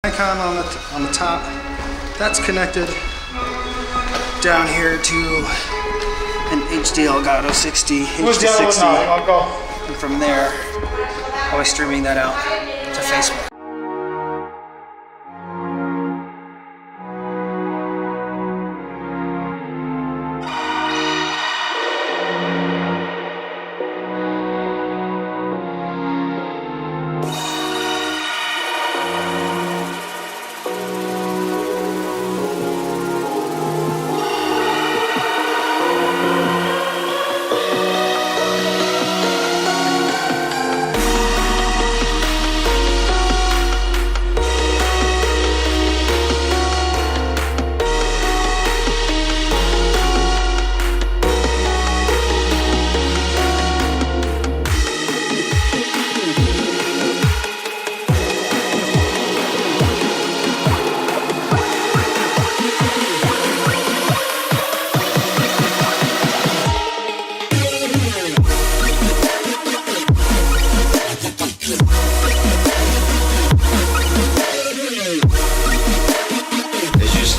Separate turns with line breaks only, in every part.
Nikon on the top. That's connected down here to an HD Elgato 60, HD 60. And from there, I'll be streaming that out to Facebook.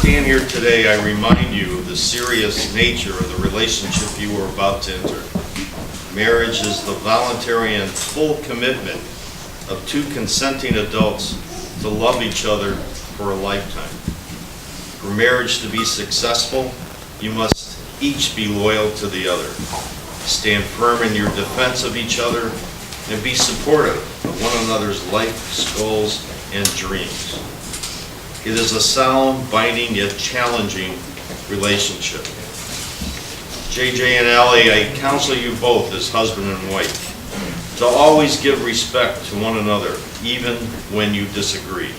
Here today, I remind you of the serious nature of the relationship you are about to enter. Marriage is the voluntary and full commitment of two consenting adults to love each other for a lifetime. For marriage to be successful, you must each be loyal to the other. Stand firm in your defense of each other and be supportive of one another's life, goals, and dreams. It is a sound, binding, yet challenging relationship. JJ and Allie, I counsel you both as husband and wife to always give respect to one another, even when you disagree.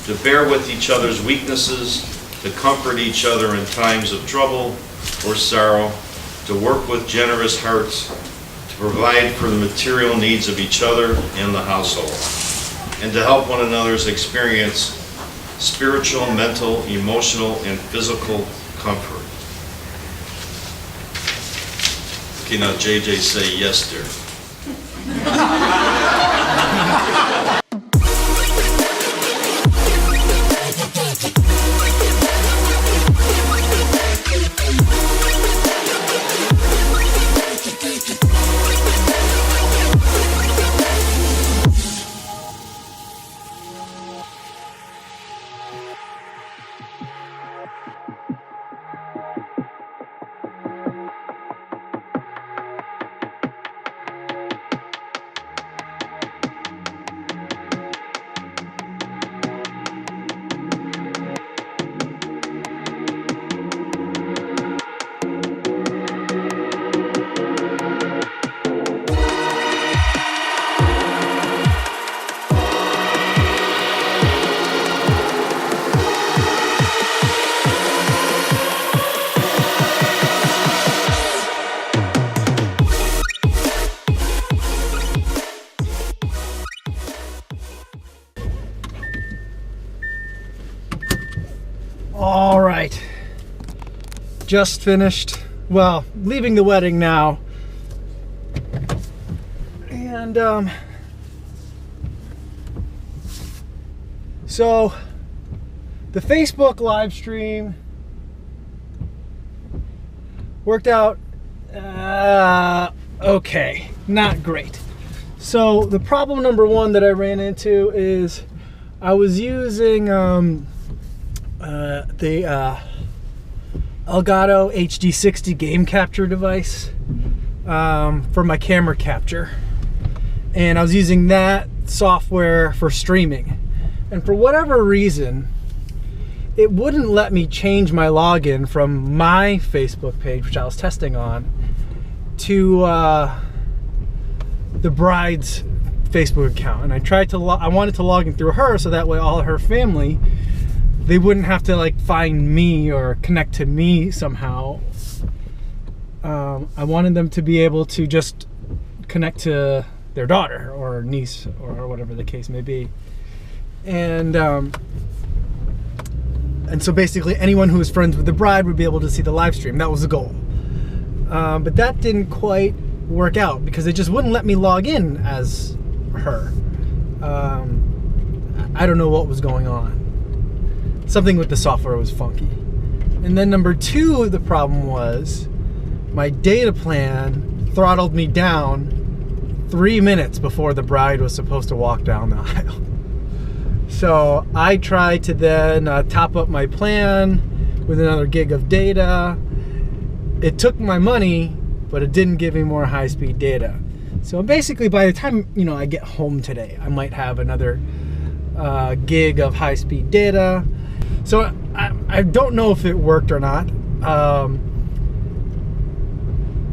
To bear with each other's weaknesses, to comfort each other in times of trouble or sorrow, to work with generous hearts, to provide for the material needs of each other and the household, and to help one another's experience spiritual, mental, emotional, and physical comfort. Okay, now JJ, say yes, dear.
All right, just finished, well, leaving the wedding now, and so the Facebook live stream worked out okay, not great. So the problem number one that I ran into is I was using the Elgato HD 60 game capture device for my camera capture, and I was using that software for streaming, and for whatever reason it wouldn't let me change my login from my Facebook page, which I was testing on, to the bride's Facebook account. And I tried to I wanted to log in through her so that way all of her family, they wouldn't have to like find me or connect to me somehow. I wanted them to be able to just connect to their daughter or niece or whatever the case may be. And so basically anyone who was friends with the bride would be able to see the live stream. That was the goal. But that didn't quite work out because it just wouldn't let me log in as her. I don't know what was going on. Something with the software was funky. And then number two, the problem was my data plan throttled me down 3 minutes before the bride was supposed to walk down the aisle. So I tried to then top up my plan with another gig of data. It took my money, but it didn't give me more high-speed data. So basically, by the time I get home today, I might have another gig of high-speed data. So I don't know if it worked or not,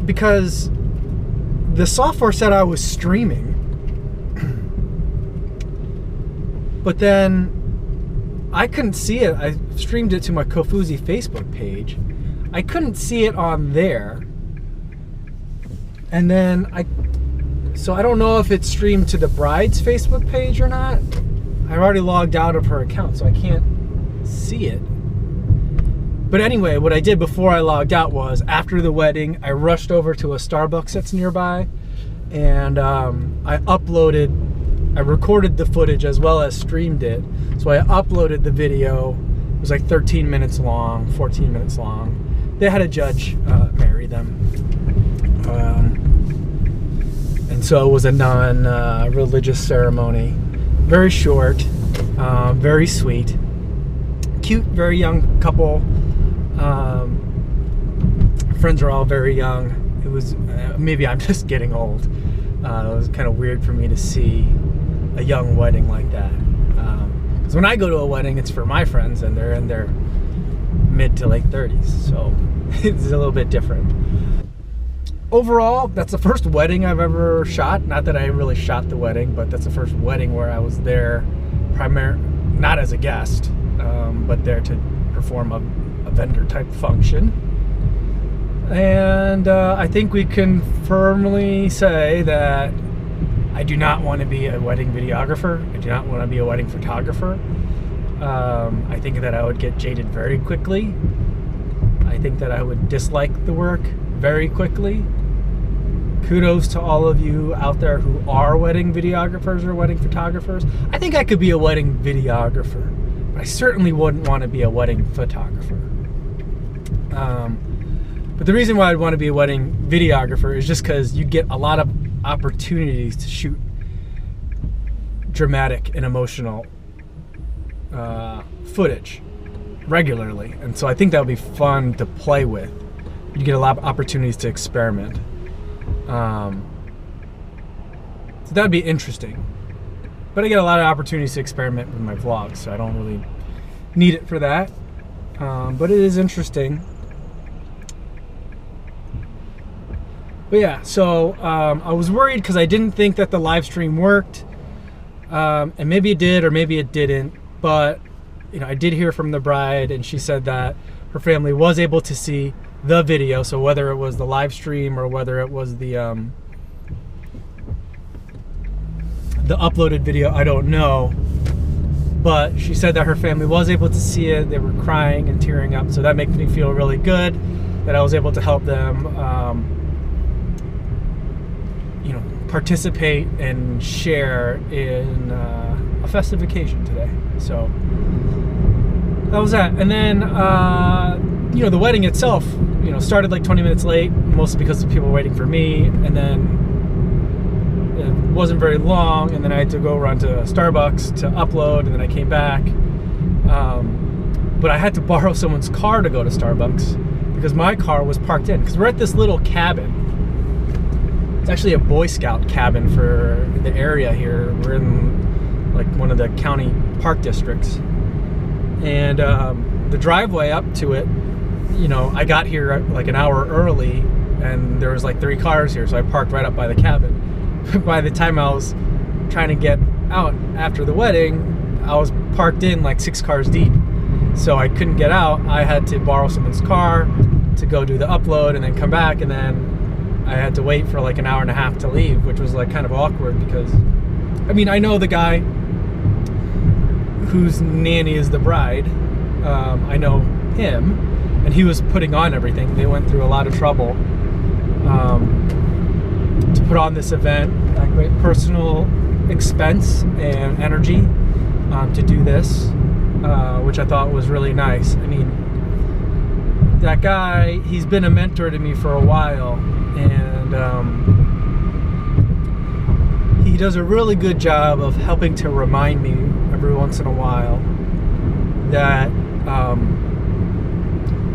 because the software said I was streaming, but then I couldn't see it. I streamed it to my Kofuzi Facebook page. I couldn't see it on there, and then so I don't know if it's streamed to the bride's Facebook page or not. I already logged out of her account, so I can't see it. But anyway, what I did before I logged out was, after the wedding, I rushed over to a Starbucks that's nearby, and I recorded the footage as well as streamed it. So I uploaded the video. It was like 13 minutes long, 14 minutes long. They had a judge marry them. And so it was a non-religious ceremony. Very short, very sweet. Cute, very young couple. Friends are all very young. It was, maybe I'm just getting old. It was kind of weird for me to see a young wedding like that. Because when I go to a wedding, it's for my friends, and they're in their mid to late 30s. So it's a little bit different. Overall, that's the first wedding I've ever shot. Not that I really shot the wedding, but that's the first wedding where I was there, not as a guest, but there to perform a vendor type function. And I think we can firmly say that I do not want to be a wedding videographer. I do not want to be a wedding photographer. I think that I would get jaded very quickly. I think that I would dislike the work very quickly. Kudos to all of you out there who are wedding videographers or wedding photographers. I think I could be a wedding videographer, but I certainly wouldn't want to be a wedding photographer. But the reason why I'd want to be a wedding videographer is just because you get a lot of opportunities to shoot dramatic and emotional footage regularly. And so I think that would be fun to play with. You get a lot of opportunities to experiment. So that would be interesting. But I get a lot of opportunities to experiment with my vlogs, so I don't really need it for that. But it is interesting. But yeah, so I was worried because I didn't think that the live stream worked. And maybe it did or maybe it didn't. But I did hear from the bride, and she said that her family was able to see the video. So whether it was the live stream or whether it was the uploaded video, I don't know. But she said that her family was able to see it. They were crying and tearing up. So that makes me feel really good that I was able to help them participate and share in a festive occasion today. So that was that. And then the wedding itself started like 20 minutes late, mostly because people were waiting for me, and then it wasn't very long, and then I had to go run to Starbucks to upload, and then I came back. But I had to borrow someone's car to go to Starbucks because my car was parked in, because we're at this little cabin. It's actually a Boy Scout cabin for the area here. We're in like one of the county park districts. And the driveway up to it, I got here like an hour early, and there was like 3 cars here, so I parked right up by the cabin. By the time I was trying to get out after the wedding, I was parked in like 6 cars deep. So I couldn't get out. I had to borrow someone's car to go do the upload and then come back, and then I had to wait for like an hour and a half to leave, which was like kind of awkward because, I know the guy whose nanny is the bride. I know him, and he was putting on everything. They went through a lot of trouble to put on this event at great personal expense and energy. to do this, which I thought was really nice. I mean, that guy, he's been a mentor to me for a while, and he does a really good job of helping to remind me every once in a while that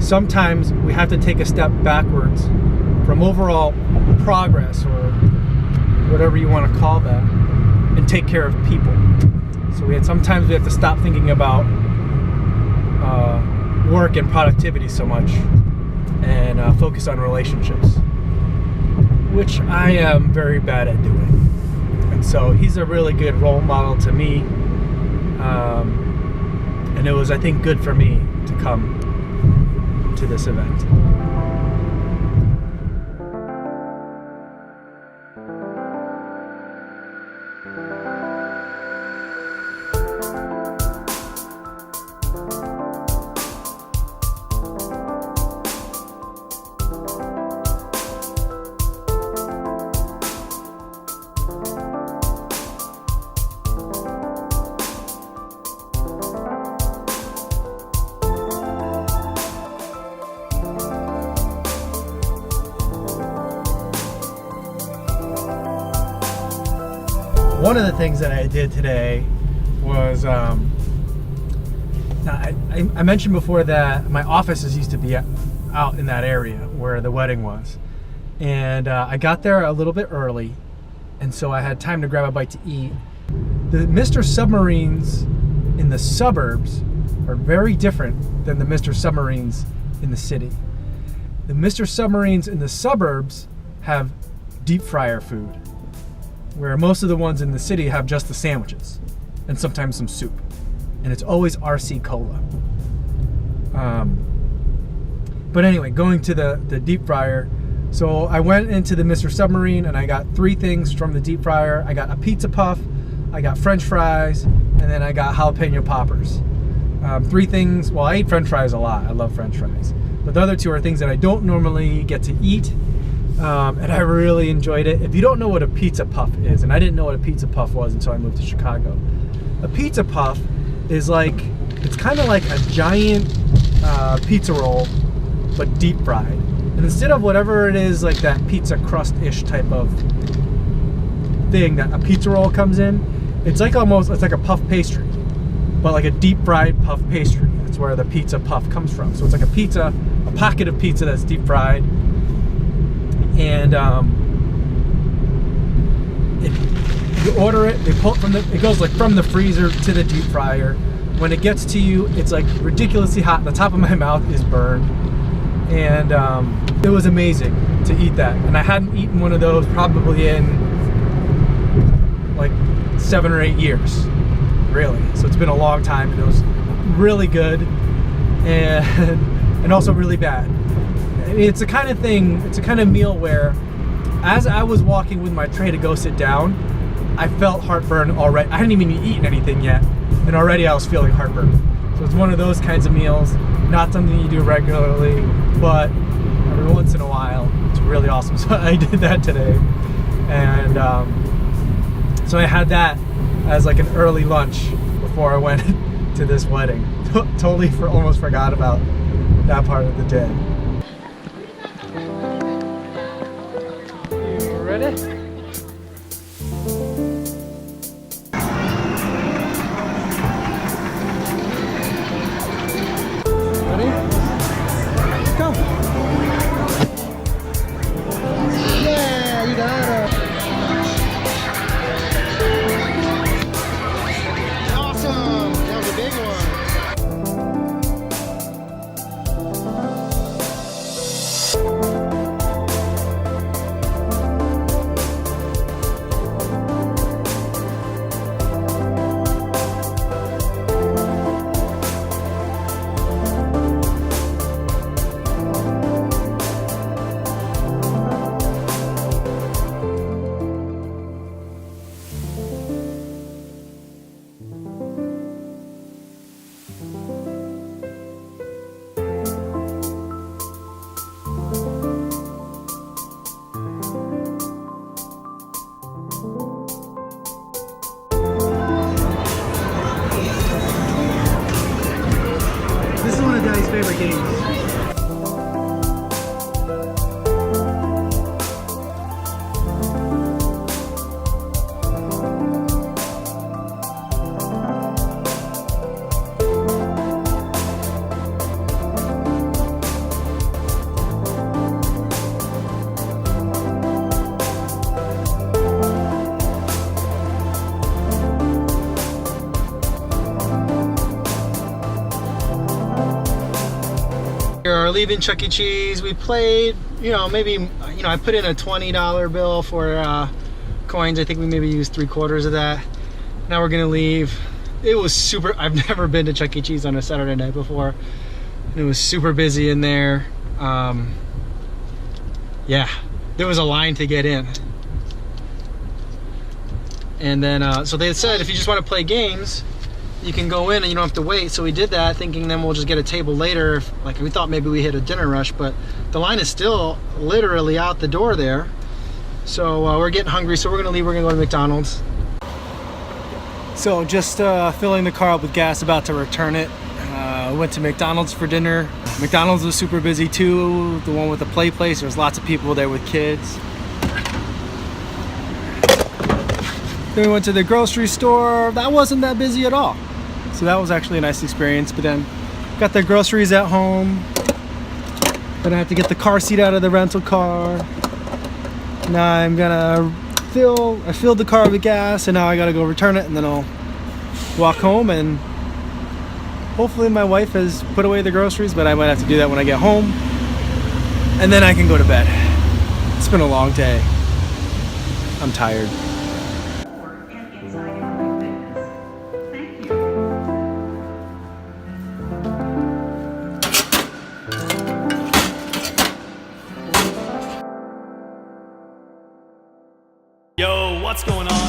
sometimes we have to take a step backwards from overall progress, or whatever you want to call that, and take care of people. So sometimes we have to stop thinking about work and productivity so much, and focus on relationships, which I am very bad at doing. And so he's a really good role model to me, and it was, I think, good for me to come to this event. One of the things that I did today was, I mentioned before that my offices used to be out in that area where the wedding was. And I got there a little bit early, and so I had time to grab a bite to eat. The Mr. Submarines in the suburbs are very different than the Mr. Submarines in the city. The Mr. Submarines in the suburbs have deep fryer food, where most of the ones in the city have just the sandwiches and sometimes some soup, and it's always RC Cola. But anyway, going to the deep fryer, so I went into the Mr. Submarine and I got 3 things from the deep fryer. I got a pizza puff, I got French fries, and then I got jalapeno poppers. 3 things. Well, I eat French fries a lot. I love French fries, but the other 2 are things that I don't normally get to eat. And I really enjoyed it. If you don't know what a pizza puff is, and I didn't know what a pizza puff was until I moved to Chicago, a pizza puff is like, it's kind of like a giant pizza roll, but deep fried. And instead of whatever it is, like that pizza crust-ish type of thing that a pizza roll comes in, it's like almost, it's like a puff pastry, but like a deep fried puff pastry. That's where the pizza puff comes from. So it's like a pizza, a pocket of pizza that's deep fried. And you order it, they pull it from it goes like from the freezer to the deep fryer. When it gets to you, it's like ridiculously hot. The top of my mouth is burned, and it was amazing to eat that. And I hadn't eaten one of those probably in like 7 or 8 years, really. So it's been a long time, and it was really good, and also really bad. It's the kind of thing, it's a kind of meal where, as I was walking with my tray to go sit down, I felt heartburn already. I hadn't even eaten anything yet, and already I was feeling heartburn. So it's one of those kinds of meals, not something you do regularly, but every once in a while, it's really awesome. So I did that today, and so I had that as like an early lunch before I went to this wedding. Totally almost forgot about that part of the day. Ready? Ready? Go! Yeah, you got it! Awesome! That was a big one! favorite games. We're leaving Chuck E. Cheese. We played, maybe, I put in a $20 bill for coins. I think we maybe used 3/4 of that. Now we're gonna leave. It was super, I've never been to Chuck E. Cheese on a Saturday night before. And it was super busy in there. Yeah, there was a line to get in. And then, so they said if you just want to play games, you can go in and you don't have to wait. So we did that thinking then we'll just get a table later. Like we thought maybe we hit a dinner rush, but the line is still literally out the door there. So we're getting hungry, so we're gonna leave. We're gonna go to McDonald's. So just filling the car up with gas, about to return it. Went to McDonald's for dinner. McDonald's was super busy too. The one with the play place, there's lots of people there with kids. Then we went to the grocery store. That wasn't that busy at all. So that was actually a nice experience. But then got the groceries at home. Then I have to get the car seat out of the rental car. Now I'm gonna I filled the car with gas, and now I gotta go return it, and then I'll walk home, and hopefully my wife has put away the groceries, but I might have to do that when I get home. And then I can go to bed. It's been a long day. I'm tired.
Yo, what's going on?